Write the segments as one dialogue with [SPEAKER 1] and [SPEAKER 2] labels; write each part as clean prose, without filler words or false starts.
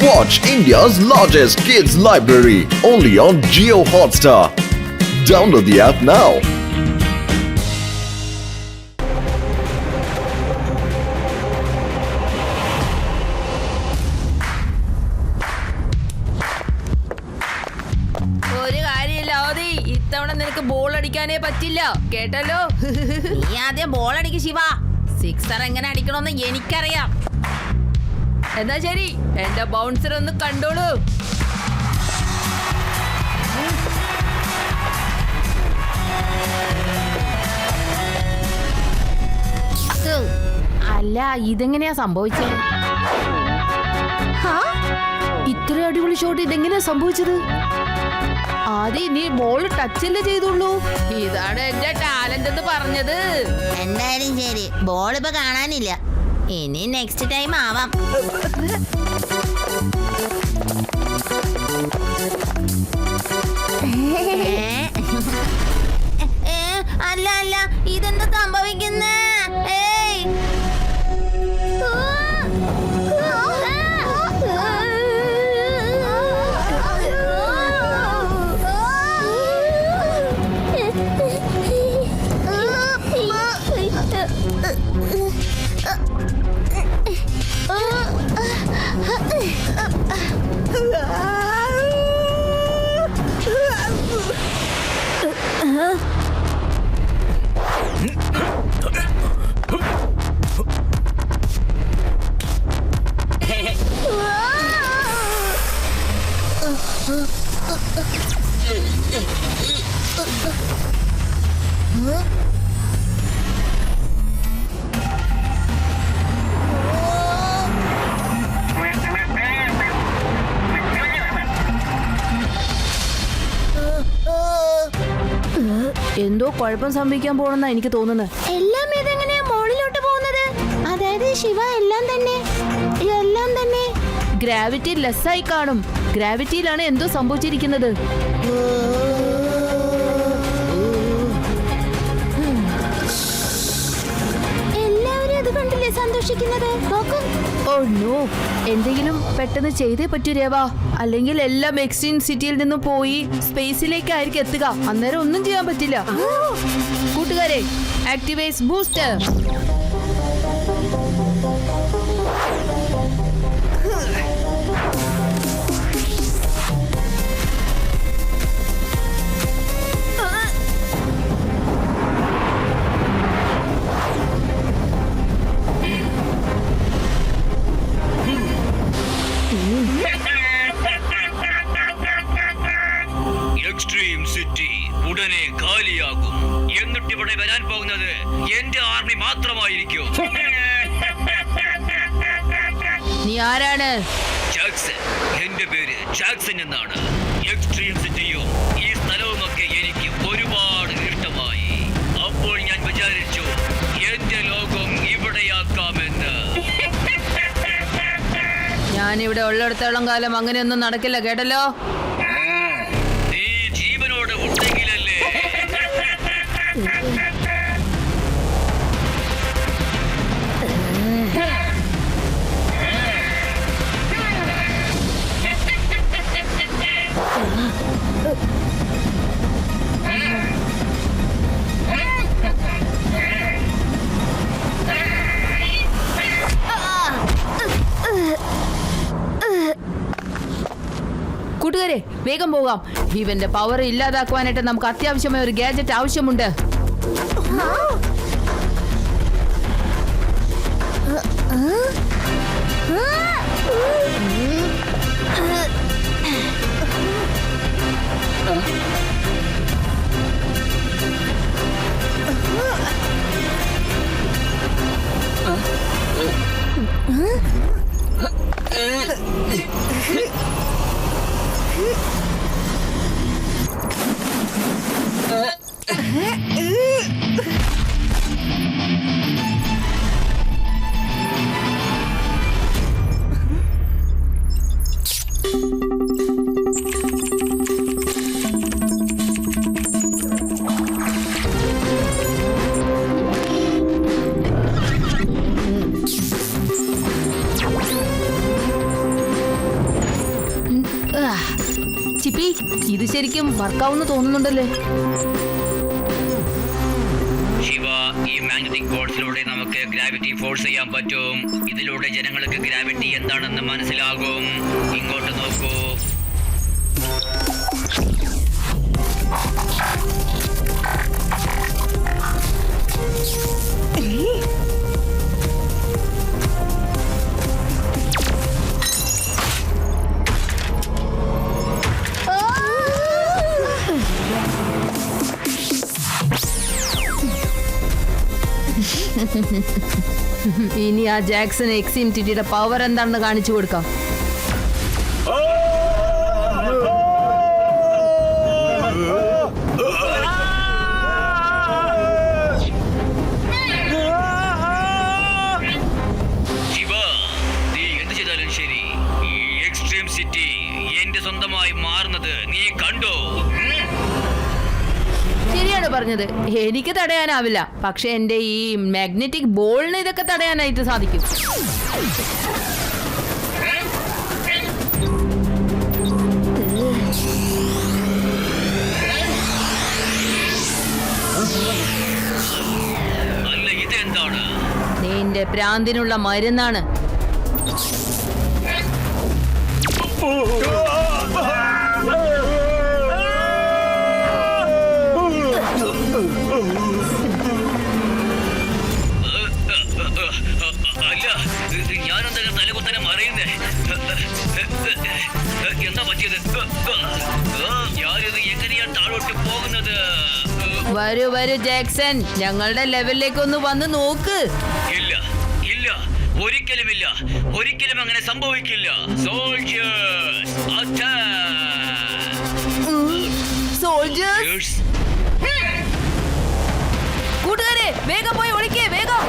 [SPEAKER 1] Watch India's largest kids library only on Jio Hotstar. Download the app now.
[SPEAKER 2] ഇത്തവണ നിനക്ക് ball അടിക്കാനേ പറ്റില്ല കേട്ടല്ലോ.
[SPEAKER 3] നീ ആദ്യം ബോൾ അടിക്ക് ശിവ. സിക്സർ എങ്ങനെ അടിക്കണമെന്ന് എനിക്കറിയാം.
[SPEAKER 2] എന്നാ ശരി, എന്റെ ബൗൺസർ ഒന്ന് കണ്ടോളൂ.
[SPEAKER 3] അല്ല, ഇതെങ്ങനെയാ സംഭവിച്ചത്?
[SPEAKER 2] ഇത്ര അടിപൊളി ഷോട്ട് ഇതെങ്ങനെയാ സംഭവിച്ചത്? ആദ്യം നീ ബോൾ ടച്ചല്ലേ ചെയ്തുള്ളൂ. ഇതാണ് എന്റെ ടാലന്റ് എന്ന് പറഞ്ഞത്.
[SPEAKER 3] എന്തായാലും ശരി, ബോൾ ഇപ്പൊ കാണാനില്ല. ഇനി നെക്സ്റ്റ് ടൈം ആവാം. അല്ല അല്ല, ഇതെന്താ സംഭവിക്കുന്നേ?
[SPEAKER 2] എന്തോ കുഴപ്പം സംഭവിക്കാൻ പോണെന്നാ എനിക്ക് തോന്നുന്നത്.
[SPEAKER 3] എല്ലാം ഇതെങ്ങനെയാ മുകളിലോട്ട് പോകുന്നത്? അതായത് ശിവ എല്ലാം തന്നെ
[SPEAKER 2] ഗ്രാവിറ്റി ലെസ് ആയി കാണും. ഗ്രാവിറ്റിയിലാണ് എന്തോ സംഭവിച്ചിരിക്കുന്നത്.
[SPEAKER 3] എല്ലാവരും അത് കണ്ടില്ലേ സന്തോഷിക്കുന്നത്?
[SPEAKER 2] ഓ നോ, എന്തെങ്കിലും പെട്ടെന്ന് ചെയ്തേ പറ്റൂ രേവാ. അല്ലെങ്കിൽ എല്ലാം എക്സ്ചേഞ്ച് സിറ്റിയിൽ നിന്ന് പോയി സ്പേസിലേക്കായിരിക്കും എത്തുക. അന്നേരം ഒന്നും ചെയ്യാൻ പറ്റില്ല. കൂട്ടുകാരെ, ആക്ടിവേറ്റ് ബൂസ്റ്റർ.
[SPEAKER 4] എക്സ്ട്രീം സിറ്റി ഉടനെ ഖാലിയാകും. എന്നിട്ട് ഇവിടെ വരാൻ പോകുന്നത് എന്റെ ആർമി മാത്രമായിരിക്കും.
[SPEAKER 2] നീ ആരാണ്?
[SPEAKER 4] ജാക്സൺ. എന്റെ പേര് ജാക്സൺ എന്നാണ്. എക്സ്ട്രീം സിറ്റിയും ഈ സ്ഥലവുമൊക്കെ എനിക്ക് ഒരുപാട് ഇഷ്ടമായി. അപ്പോൾ ഞാൻ വിചാരിച്ചു എന്റെ ലോകം ഇവിടെയാക്കാമെന്ന്.
[SPEAKER 2] ഞാനിവിടെ ഉള്ളിടത്തോളം കാലം അങ്ങനെയൊന്നും നടക്കില്ല കേട്ടല്ലോ.
[SPEAKER 4] നീ ജീവനോട് ഉണ്ടെങ്കിലല്ലേ.
[SPEAKER 2] കൂട്ടുകാരെ, വേഗം പോകാം. ഇവന്റെ പവർ ഇല്ലാതാക്കുവാനായിട്ട് നമുക്ക് അത്യാവശ്യമായ ഒരു ഗാഡ്ജറ്റ് ആവശ്യമുണ്ട്. ജിപ്പി, ഇത് ശരിക്കും വർക്കാവുന്ന തോന്നുന്നുണ്ടല്ലേ?
[SPEAKER 4] ശിവ, ഈ മാഗ്നറ്റിക് ഫോഴ്സിലൂടെ നമുക്ക് ഗ്രാവിറ്റി ഫോഴ്സ് ചെയ്യാൻ പറ്റും. ഇതിലൂടെ ജനങ്ങൾക്ക് ഗ്രാവിറ്റി എന്താണെന്ന് മനസ്സിലാകും. ഇങ്ങോട്ട് നോക്കൂ.
[SPEAKER 2] ഇനി ആ ജാക്സൺ എക്സിം ടിറ്റിയുടെ പവർ എന്താണെന്ന് കാണിച്ചു കൊടുക്കാം.
[SPEAKER 4] ശിവ, നീ എന്ത് ചെയ്താലും ശരി, ഈ എക്സ്ട്രീം സിറ്റി എന്റെ സ്വന്തമായി മാറുന്നത് നീ കണ്ടോ?
[SPEAKER 2] ശരിയാണ് പറഞ്ഞത്. എനിക്ക് തടയാനാവില്ല, പക്ഷെ എന്റെ ഈ മാഗ്നറ്റിക് ബോളിന് ഇതൊക്കെ തടയാനായിട്ട് സാധിക്കും.
[SPEAKER 4] അല്ല, ഇതെന്താണ്?
[SPEAKER 2] നിന്റെ പ്രാന്തിനുള്ള മരുന്നാണ്.
[SPEAKER 4] അല്ല, ഞാനെന്താ തലകുത്തനെ മറിയുന്നേ? എന്താ പറ്റിയത്? ഞാനിത് എങ്ങനെയാ താഴോട്ട് പോകുന്നത്?
[SPEAKER 2] വരൂ വരൂ ജാക്സൺ, ഞങ്ങളുടെ ലെവലിലേക്ക് ഒന്ന് വന്ന് നോക്ക്.
[SPEAKER 4] ഇല്ല ഇല്ല, ഒരിക്കലുമില്ല, ഒരിക്കലും അങ്ങനെ സംഭവിക്കില്ല. സോൾജേഴ്സ്
[SPEAKER 2] സോൾജേഴ്സ്, കൂട്ടുകാരെ വേഗം പോയി ഒളിക്കേ, വേഗം.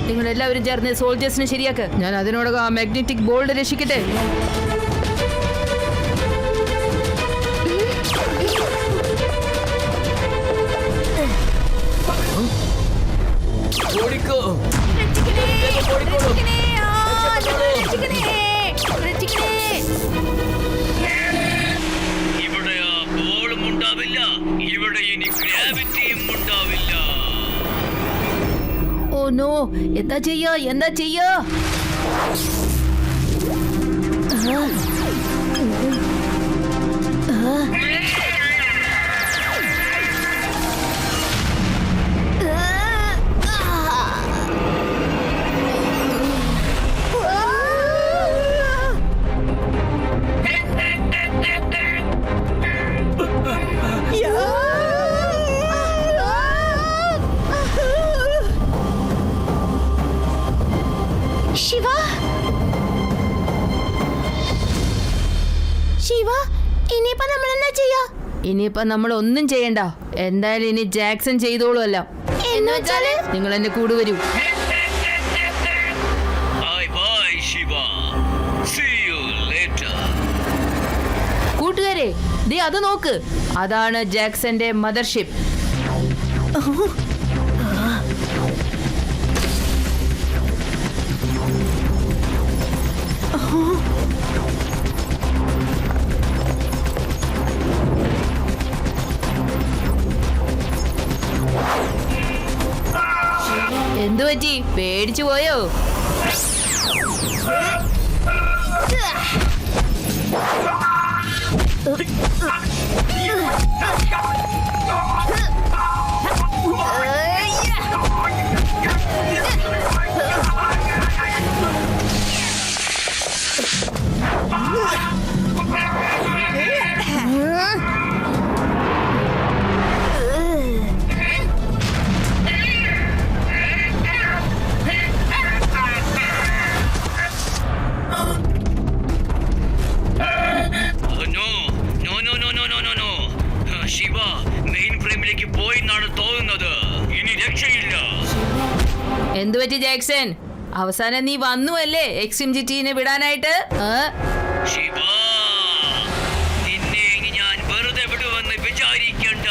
[SPEAKER 2] നിങ്ങളെല്ലാവരും ചേർന്ന് സോൾജേഴ്സിനെ ശരിയാക്ക്. ഞാൻ അതിനോടകം ആ മാഗ്നറ്റിക് ബോൾഡ് രക്ഷിക്കട്ടെ.
[SPEAKER 4] ഇവിടെ ആ ബോളും ഉണ്ടാവില്ല, ഇവിടെ ഇനി ഗ്രാവിറ്റിയും ഉണ്ടാവില്ല.
[SPEAKER 2] ഓ നോ, എന്താ ചെയ്യാ, എന്താ ചെയ്യാ? ഇനിയിപ്പോ നമ്മൾ ഒന്നും ചെയ്യണ്ട. എന്തായാലും ഇനി ജാക്സൺ ചെയ്തോളുമല്ല. നിങ്ങൾ എന്റെ കൂടെ വരൂ. കൂട്ടുകാരെ, ദേ അത് നോക്ക്, അതാണ് ജാക്സന്റെ മദർഷിപ്പ്. എന്തു പറ്റി, പേടിച്ചു പോയോ? എന്തുപറ്റി ജാക്സൺ? അവസാനം നീ വന്നു അല്ലേ എക്സിം ജിറ്റിനെ വിടാനായിട്ട്?
[SPEAKER 4] നിന്നെ ഞാൻ വെറുതെ വിടുവെന്ന് വിചാരിക്കണ്ട.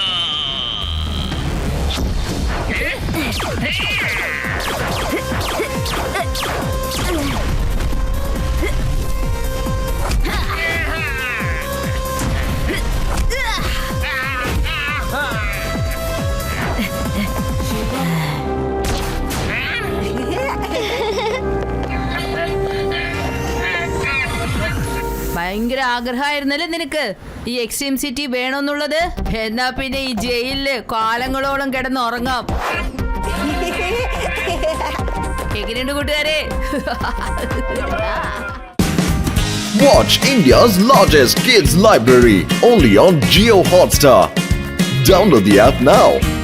[SPEAKER 2] ഭയങ്കര ആഗ്രഹമായിരുന്നല്ലേ നിനക്ക് ഈ എക്സ്ട്രീം സിറ്റി വേണമെന്നുള്ളത്? എന്നാ പിന്നെ ഈ ജയിലില് കാലങ്ങളോളം കിടന്ന് ഉറങ്ങാം. എങ്ങനെയുണ്ട് കൂട്ടുകാരെ?
[SPEAKER 1] Watch India's largest kids library only on Jio Hotstar. Download the app now.